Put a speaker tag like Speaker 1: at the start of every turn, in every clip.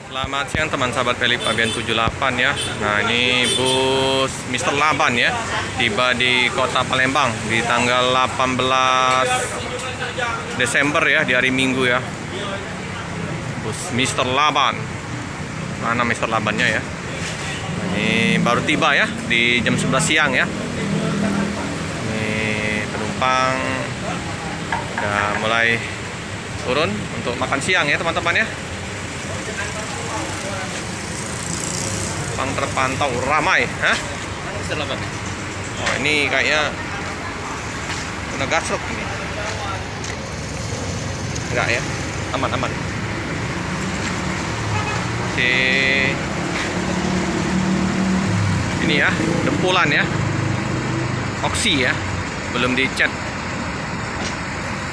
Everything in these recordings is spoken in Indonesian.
Speaker 1: Selamat siang teman sahabat Pelip Pabian 78 ya. Nah, ini bus Mister Laban ya. Tiba di Kota Palembang di tanggal 18 Desember ya, di hari Minggu ya. Bus Mister Laban. Mana Mister Labannya ya? Ini baru tiba ya di jam 11 siang ya. Ini penumpang udah mulai turun untuk makan siang ya teman-teman ya. Bang terpantau ramai, hah? Oh, ini kayaknya kena gasruk ini. Enggak ya, aman-aman. Ini ya, dempulan ya, oksi ya, belum dicat,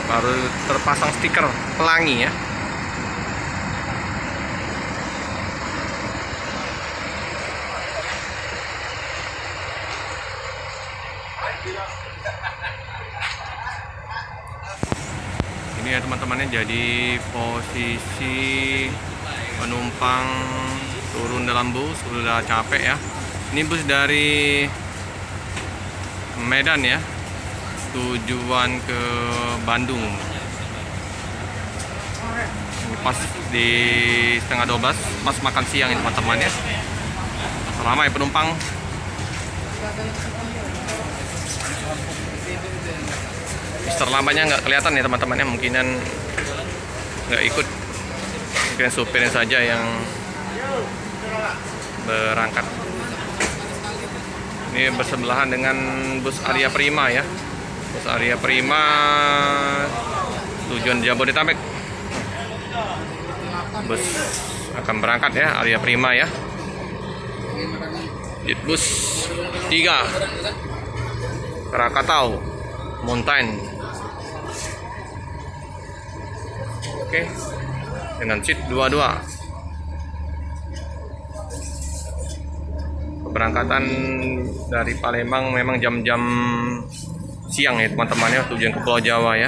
Speaker 1: baru terpasang stiker pelangi ya. Ini ya teman-temannya, jadi posisi penumpang turun dalam bus sudah capek ya. Ini bus dari Medan ya, tujuan ke Bandung. Ini pas di setengah 12, pas makan siang ya teman-teman ya. Ramai penumpang. Mister Labannya nggak kelihatan ya teman-teman ya, mungkinan nggak ikut, mungkin supirnya saja yang berangkat. Ini bersebelahan dengan bus Arya Prima ya, bus Arya Prima tujuan Jabodetabek. Bus akan berangkat ya, Arya Prima ya. Bus 3 Krakatau Mountain. Oke, dengan seat 22. Keberangkatan dari Palembang memang jam-jam siang ya teman-teman ya, tujuan ke Pulau Jawa ya.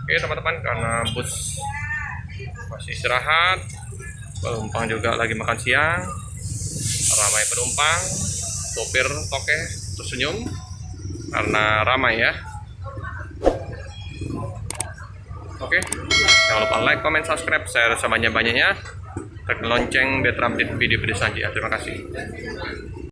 Speaker 1: Oke teman-teman, karena bus masih istirahat, penumpang juga lagi makan siang, ramai penumpang, sopir toke tersenyum karena ramai ya. Oke, jangan lupa like, comment, subscribe, share sebanyak-banyaknya, tekan lonceng biar terupdate video-video selanjutnya. Terima kasih.